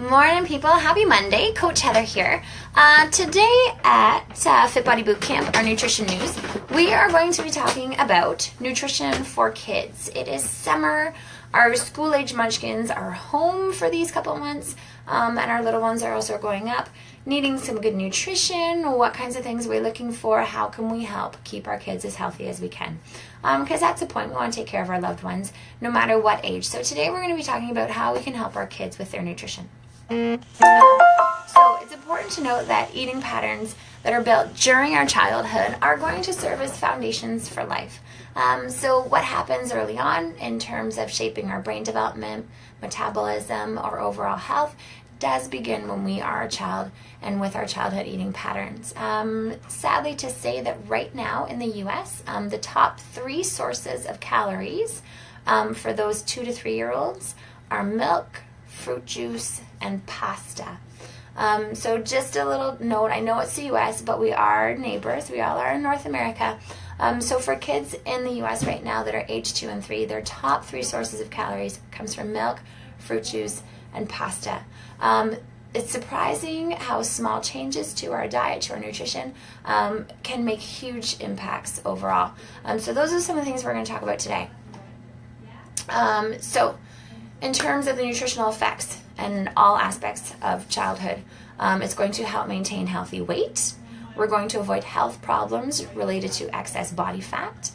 Morning, people. Happy Monday. Coach Heather here. Today at Fit Body Boot Camp, our nutrition news, we are going to be talking about nutrition for kids. It is summer. Our school-age munchkins are home for these couple months, and our little ones are also growing up, needing some good nutrition. What kinds of things are we looking for? How can we help keep our kids as healthy as we can? Because that's the point. We want to take care of our loved ones, no matter what age. So today we're going to be talking about how we can help our kids with their nutrition. So it's important to note that eating patterns that are built during our childhood are going to serve as foundations for life. So what happens early on in terms of shaping our brain development, metabolism, or overall health does begin when we are a child and with our childhood eating patterns. Sadly to say that right now in the US, the top 3 sources of calories for those 2 to 3 year olds are milk, fruit juice, and pasta. So just a little note, I know it's the US, but we are neighbors. We all are in North America. So for kids in the US right now that are age 2 and 3, their top 3 sources of calories comes from milk, fruit juice, and pasta. It's surprising how small changes to our diet, to our nutrition, can make huge impacts overall. So those are some of the things we're going to talk about today. So in terms of the nutritional effects and all aspects of childhood, it's going to help maintain healthy weight. We're going to avoid health problems related to excess body fat,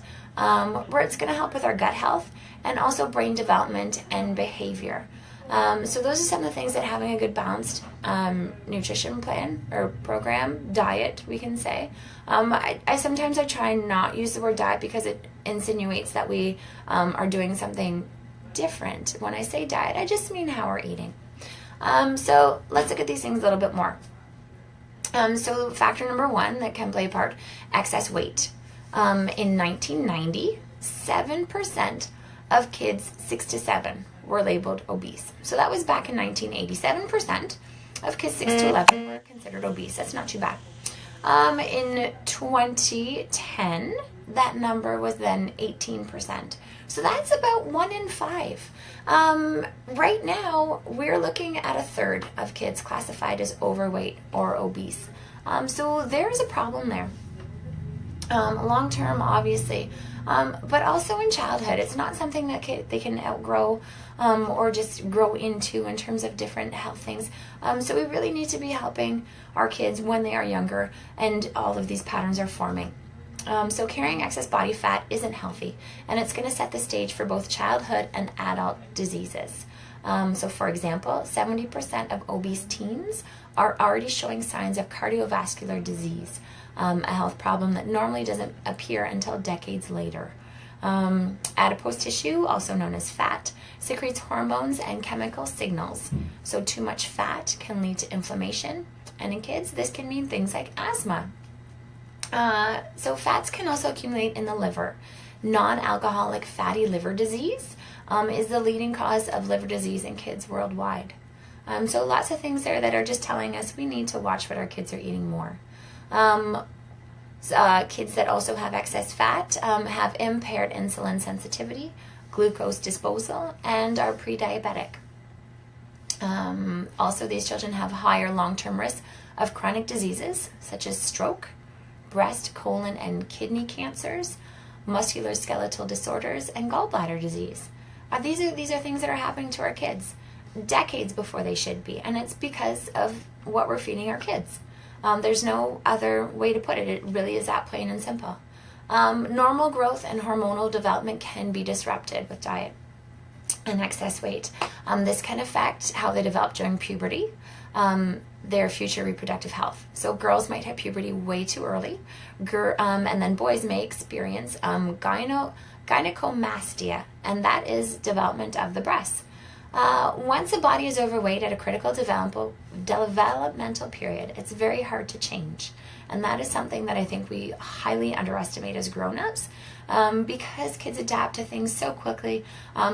where it's going to help with our gut health and also brain development and behavior. So those are some of the things that having a good balanced nutrition plan or program, diet, we can say. I sometimes try and not use the word diet because it insinuates that we are doing something different. When I say diet, I just mean how we're eating. So let's look at these things a little bit more. So factor number 1 that can play a part, excess weight. In 1990, 7% of kids 6 to 7 were labeled obese. So that was back in 1980. 7% of kids 6 to 11 were considered obese. That's not too bad. In 2010, that number was then 18%. So that's about 1 in 5. Right now, we're looking at a third of kids classified as overweight or obese. So there's a problem there. Long term, obviously, but also in childhood, it's not something that they can outgrow or just grow into in terms of different health things. So we really need to be helping our kids when they are younger and all of these patterns are forming. So carrying excess body fat isn't healthy, and it's going to set the stage for both childhood and adult diseases. So for example, 70% of obese teens are already showing signs of cardiovascular disease, a health problem that normally doesn't appear until decades later. Adipose tissue, also known as fat, secretes hormones and chemical signals. So too much fat can lead to inflammation, and in kids, this can mean things like asthma. So fats can also accumulate in the liver. Non-alcoholic fatty liver disease is the leading cause of liver disease in kids worldwide. So lots of things there that are just telling us we need to watch what our kids are eating more. Kids that also have excess fat have impaired insulin sensitivity, glucose disposal, and are pre-diabetic. Also, these children have higher long-term risk of chronic diseases such as stroke, breast, colon, and kidney cancers, musculoskeletal disorders, and gallbladder disease. These are things that are happening to our kids decades before they should be, and it's because of what we're feeding our kids. There's no other way to put it. It really is that plain and simple. Normal growth and hormonal development can be disrupted with diet and excess weight. This can affect how they develop during puberty, their future reproductive health. So girls might have puberty way too early, and then boys may experience gynecomastia, and that is development of the breasts. Once a body is overweight at a critical developmental period, it's very hard to change. And that is something that I think we highly underestimate as grown-ups, because kids adapt to things so quickly.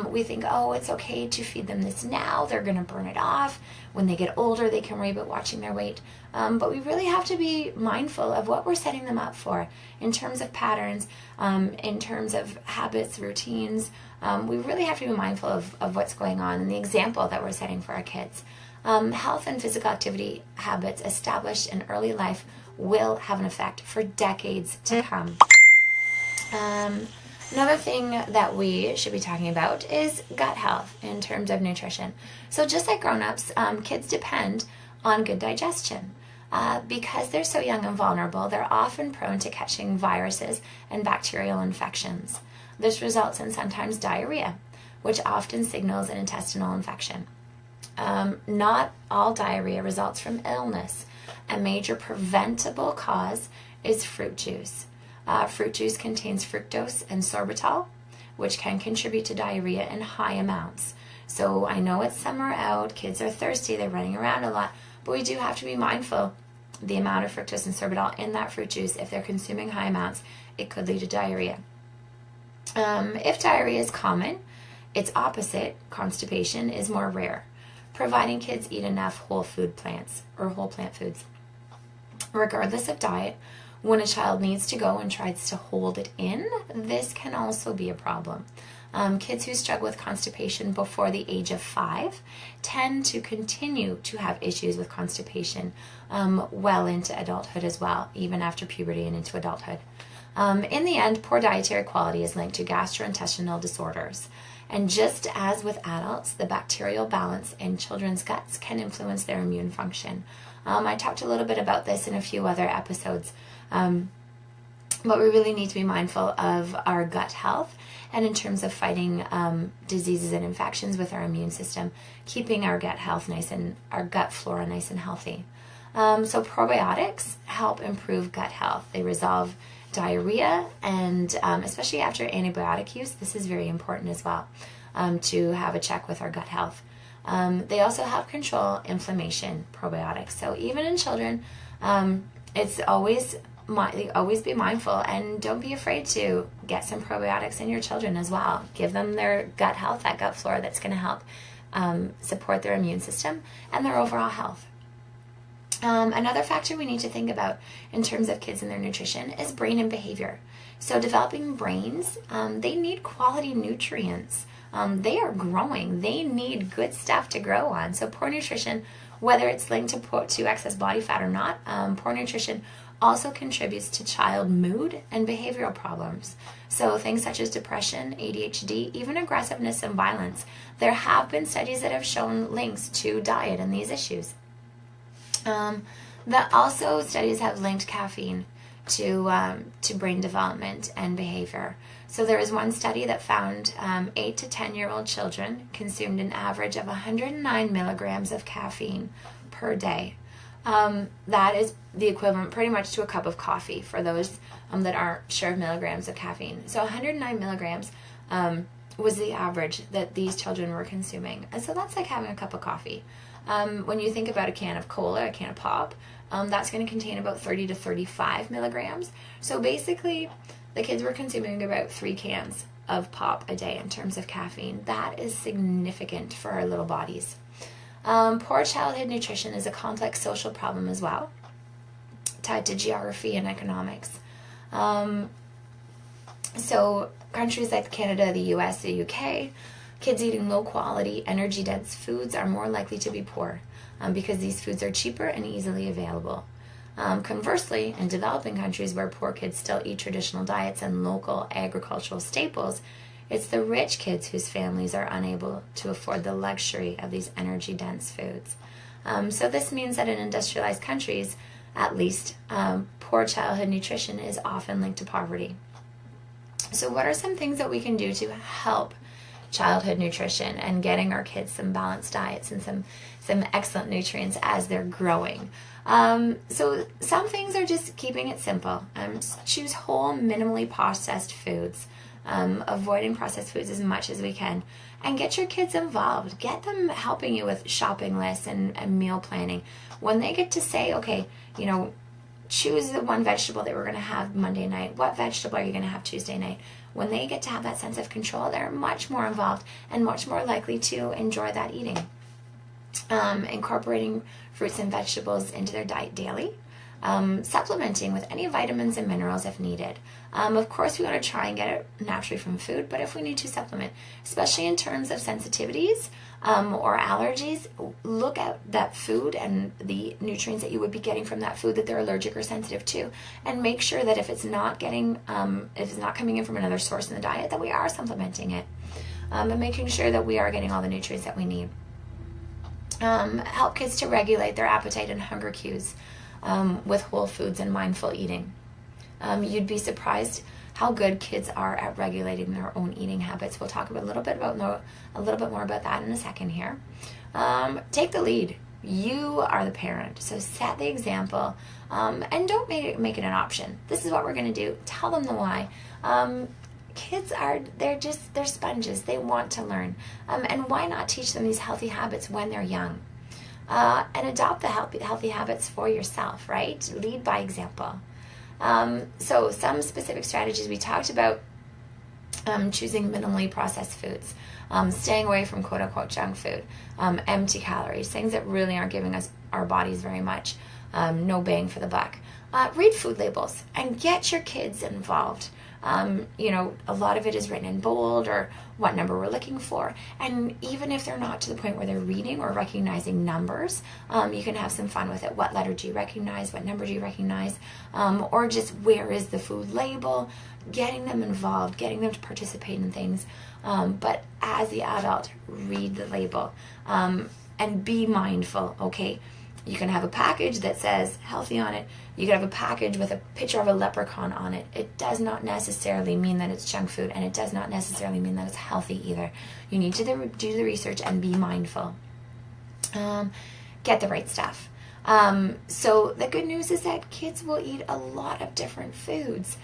We think, oh, it's okay to feed them this now. They're going to burn it off. When they get older, they can worry about watching their weight. But we really have to be mindful of what we're setting them up for in terms of patterns, in terms of habits, routines. We really have to be mindful of what's going on and the example that we're setting for our kids. Health and physical activity habits established in early life will have an effect for decades to come. Another thing that we should be talking about is gut health in terms of nutrition. So just like grown-ups, kids depend on good digestion. Because they're so young and vulnerable, they're often prone to catching viruses and bacterial infections. This results in sometimes diarrhea, which often signals an intestinal infection. Not all diarrhea results from illness. A major preventable cause is fruit juice. Fruit juice contains fructose and sorbitol, which can contribute to diarrhea in high amounts. So I know it's summer out, kids are thirsty, they're running around a lot, but we do have to be mindful the amount of fructose and sorbitol in that fruit juice. If they're consuming high amounts, it could lead to diarrhea. If diarrhea is common, its opposite, constipation, is more rare, providing kids eat enough whole plant foods. Regardless of diet, when a child needs to go and tries to hold it in, this can also be a problem. Kids who struggle with constipation before the age of 5 tend to continue to have issues with constipation well into adulthood as well, even after puberty and into adulthood. In the end, poor dietary quality is linked to gastrointestinal disorders. And just as with adults, the bacterial balance in children's guts can influence their immune function. I talked a little bit about this in a few other episodes, but we really need to be mindful of our gut health and in terms of fighting diseases and infections with our immune system, keeping our gut health our gut flora nice and healthy. So probiotics help improve gut health. They resolve diarrhea, and especially after antibiotic use, this is very important as well, to have a check with our gut health. They also help control inflammation, probiotics. So even in children, it's always be mindful, and don't be afraid to get some probiotics in your children as well. Give them their gut health, that gut flora that's going to help support their immune system and their overall health. Another factor we need to think about in terms of kids and their nutrition is brain and behavior. So developing brains, they need quality nutrients. They are growing. They need good stuff to grow on. So poor nutrition, whether it's linked to excess body fat or not, poor nutrition also contributes to child mood and behavioral problems. So things such as depression, ADHD, even aggressiveness and violence. There have been studies that have shown links to diet and these issues. That also studies have linked caffeine to brain development and behavior. So there is one study that found 8 to 10-year-old children consumed an average of 109 milligrams of caffeine per day. That is the equivalent pretty much to a cup of coffee for those that aren't sure of milligrams of caffeine. So 109 milligrams was the average that these children were consuming. And so that's like having a cup of coffee. When you think about a can of cola, a can of pop, that's going to contain about 30 to 35 milligrams. So basically, the kids were consuming about 3 cans of pop a day in terms of caffeine. That is significant for our little bodies. Poor childhood nutrition is a complex social problem as well, tied to geography and economics. So countries like Canada, the US, the UK, kids eating low-quality, energy-dense foods are more likely to be poor because these foods are cheaper and easily available. Conversely, in developing countries where poor kids still eat traditional diets and local agricultural staples, it's the rich kids whose families are unable to afford the luxury of these energy-dense foods. So this means that in industrialized countries, at least, poor childhood nutrition is often linked to poverty. So what are some things that we can do to help childhood nutrition and getting our kids some balanced diets and some excellent nutrients as they're growing? So some things are just keeping it simple. Choose whole, minimally processed foods. Avoiding processed foods as much as we can, and get your kids involved. Get them helping you with shopping lists and meal planning. When they get to say, okay, choose the one vegetable that we're going to have Monday night. What vegetable are you going to have Tuesday night? When they get to have that sense of control, they're much more involved and much more likely to enjoy that eating. Incorporating fruits and vegetables into their diet daily. Supplementing with any vitamins and minerals if needed. Of course, we want to try and get it naturally from food, but if we need to supplement, especially in terms of sensitivities or allergies, look at that food and the nutrients that you would be getting from that food that they're allergic or sensitive to, and make sure that if it's not coming in from another source in the diet, that we are supplementing it, and making sure that we are getting all the nutrients that we need. Help kids to regulate their appetite and hunger cues with whole foods and mindful eating. You'd be surprised how good kids are at regulating their own eating habits. We'll talk a little bit more about that in a second here. Take the lead. You are the parent, so set the example, and don't make it an option. This is what we're going to do. Tell them the why. Kids they're sponges. They want to learn, and why not teach them these healthy habits when they're young, and adopt the healthy habits for yourself. Right? Lead by example. So some specific strategies we talked about: choosing minimally processed foods, staying away from quote unquote junk food, empty calories, things that really aren't giving our bodies very much, no bang for the buck. Read food labels and get your kids involved. A lot of it is written in bold or what number we're looking for. And even if they're not to the point where they're reading or recognizing numbers, you can have some fun with it. What letter do you recognize? What number do you recognize? Or just where is the food label? Getting them involved, getting them to participate in things. But as the adult, read the label and be mindful, okay? You can have a package that says healthy on it. You can have a package with a picture of a leprechaun on it. It does not necessarily mean that it's junk food, and it does not necessarily mean that it's healthy either. You need to do the research and be mindful. Get the right stuff. So the good news is that kids will eat a lot of different foods.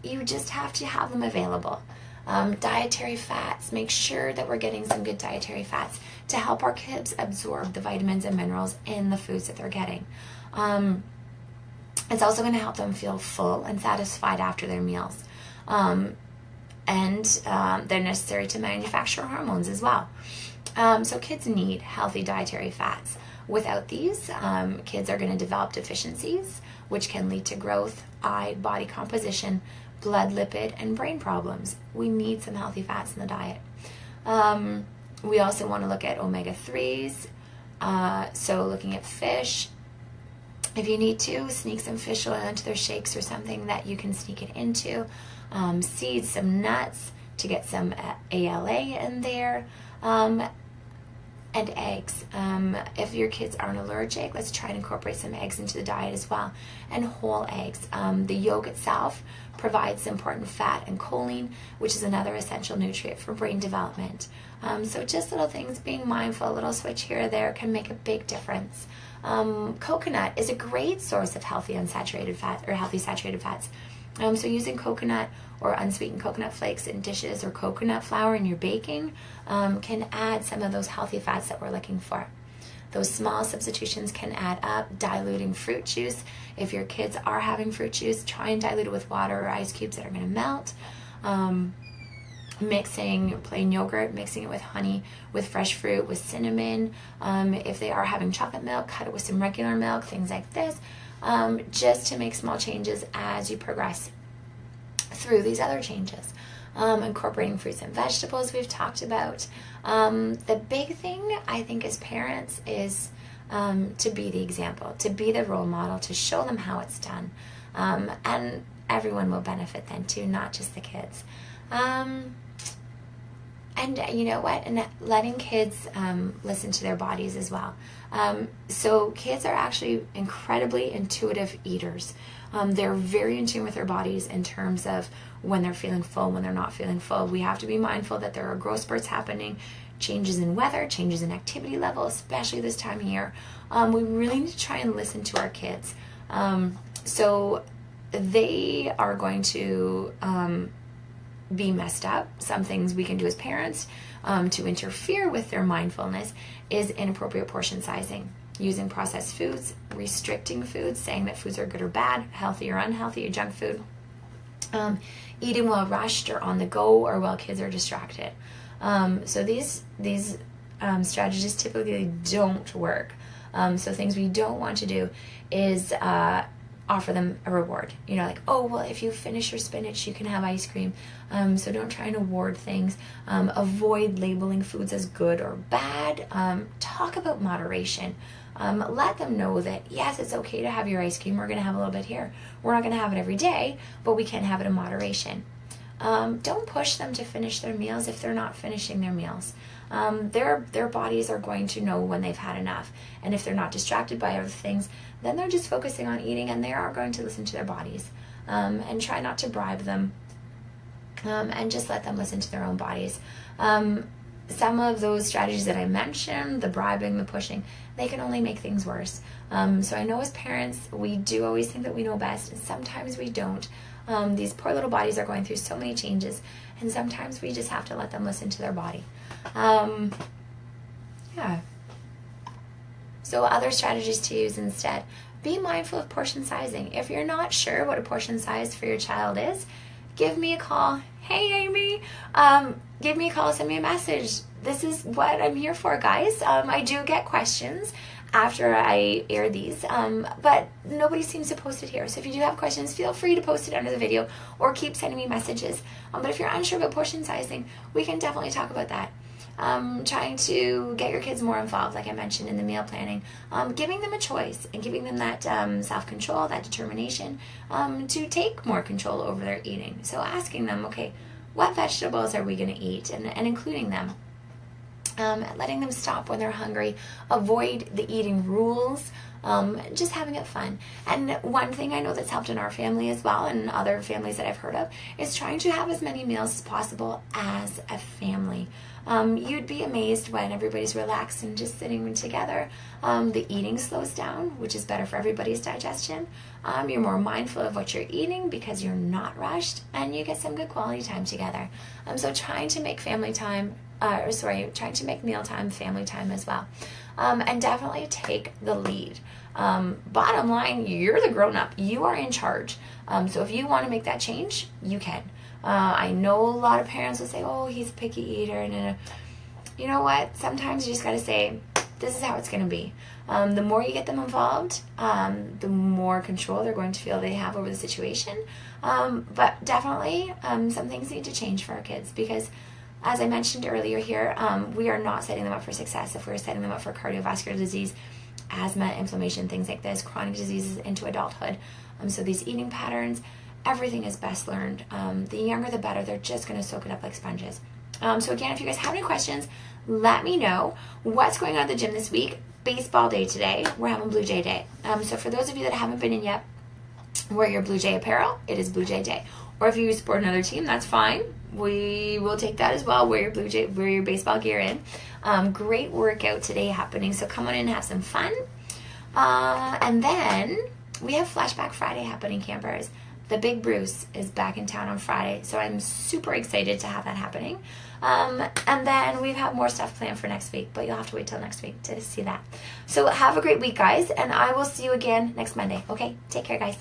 You just have to have them available. Dietary fats, make sure that we're getting some good dietary fats to help our kids absorb the vitamins and minerals in the foods that they're getting. It's also going to help them feel full and satisfied after their meals. And they're necessary to manufacture hormones as well. So kids need healthy dietary fats. Without these, kids are going to develop deficiencies, which can lead to growth, eye, body composition, blood, lipid, and brain problems. We need some healthy fats in the diet. We also want to look at omega-3s, so looking at fish. If you need to, sneak some fish oil into their shakes or something that you can sneak it into. Seeds, some nuts to get some ALA in there. And eggs. If your kids aren't allergic, let's try and incorporate some eggs into the diet as well. And whole eggs. The yolk itself provides important fat and choline, which is another essential nutrient for brain development. So just little things, being mindful, a little switch here or there can make a big difference. Coconut is a great source of healthy unsaturated fat or healthy saturated fats. So using coconut or unsweetened coconut flakes in dishes or coconut flour in your baking can add some of those healthy fats that we're looking for. Those small substitutions can add up. Diluting fruit juice. If your kids are having fruit juice, try and dilute it with water or ice cubes that are going to melt. Mixing plain yogurt, mixing it with honey, with fresh fruit, with cinnamon. If they are having chocolate milk, cut it with some regular milk, things like this. Just to make small changes as you progress through these other changes. Incorporating fruits and vegetables we've talked about. The big thing I think as parents is to be the example, to be the role model, to show them how it's done. And everyone will benefit then too, not just the kids. And you know what? And letting kids listen to their bodies as well. So kids are actually incredibly intuitive eaters. They're very in tune with their bodies in terms of when they're feeling full, when they're not feeling full. We have to be mindful that there are growth spurts happening, changes in weather, changes in activity level, especially this time of year. We really need to try and listen to our kids. So they are going to be messed up. Some things we can do as parents to interfere with their mindfulness is inappropriate portion sizing, using processed foods, restricting foods, saying that foods are good or bad, healthy or unhealthy, or junk food, eating while rushed or on the go or while kids are distracted. So these strategies typically don't work. So things we don't want to do is offer them a reward. You know, like, oh, well, if you finish your spinach, you can have ice cream. So don't try and award things. Avoid labeling foods as good or bad. Talk about moderation. Let them know that, yes, it's okay to have your ice cream. We're going to have a little bit here. We're not going to have it every day, but we can have it in moderation. Don't push them to finish their meals if they're not finishing their meals. Their bodies are going to know when they've had enough. And if they're not distracted by other things, then they're just focusing on eating, and they are going to listen to their bodies. And try not to bribe them. And just let them listen to their own bodies. Some of those strategies that I mentioned, the bribing, the pushing, they can only make things worse. So I know as parents, we do always think that we know best, and sometimes we don't. These poor little bodies are going through so many changes, and sometimes we just have to let them listen to their body. Yeah. So other strategies to use instead. Be mindful of portion sizing. If you're not sure what a portion size for your child is, give me a call. Hey, Amy. Give me a call, send me a message. This is what I'm here for, guys. I do get questions after I air these, but nobody seems to post it here. So if you do have questions, feel free to post it under the video or keep sending me messages. But if you're unsure about portion sizing, we can definitely talk about that. Trying to get your kids more involved, like I mentioned in the meal planning, giving them a choice and giving them that self-control, that determination to take more control over their eating. So asking them, okay, what vegetables are we going to eat, and including them. Letting them stop when they're hungry, avoid the eating rules, just having it fun. And one thing I know that's helped in our family as well, and other families that I've heard of, is trying to have as many meals as possible as a family. You'd be amazed when everybody's relaxed and just sitting together. The eating slows down, which is better for everybody's digestion. You're more mindful of what you're eating because you're not rushed, and you get some good quality time together. So trying to make trying to make mealtime family time as well. And definitely take the lead. Bottom line, you're the grown-up. You are in charge. So if you want to make that change, you can. I know a lot of parents will say, oh, he's a picky eater. And you know what? Sometimes you just got to say, this is how it's going to be. The more you get them involved, the more control they're going to feel they have over the situation. But definitely, some things need to change for our kids, because as I mentioned earlier here, we are not setting them up for success if we're setting them up for cardiovascular disease, asthma, inflammation, things like this, chronic diseases into adulthood. So these eating patterns, everything is best learned. The younger the better. They're just going to soak it up like sponges. So again, if you guys have any questions, let me know. What's going on at the gym this week? Baseball day today. We're having Blue Jay Day. So for those of you that haven't been in yet, wear your Blue Jay apparel. It is Blue Jay Day. Or if you support another team, that's fine. We will take that as well. Wear your baseball gear in. Great workout today happening. So come on in and have some fun. And then we have Flashback Friday happening, campers. The Big Bruce is back in town on Friday, so I'm super excited to have that happening. And then we have more stuff planned for next week, but you'll have to wait till next week to see that. So have a great week, guys, and I will see you again next Monday. Okay, take care, guys.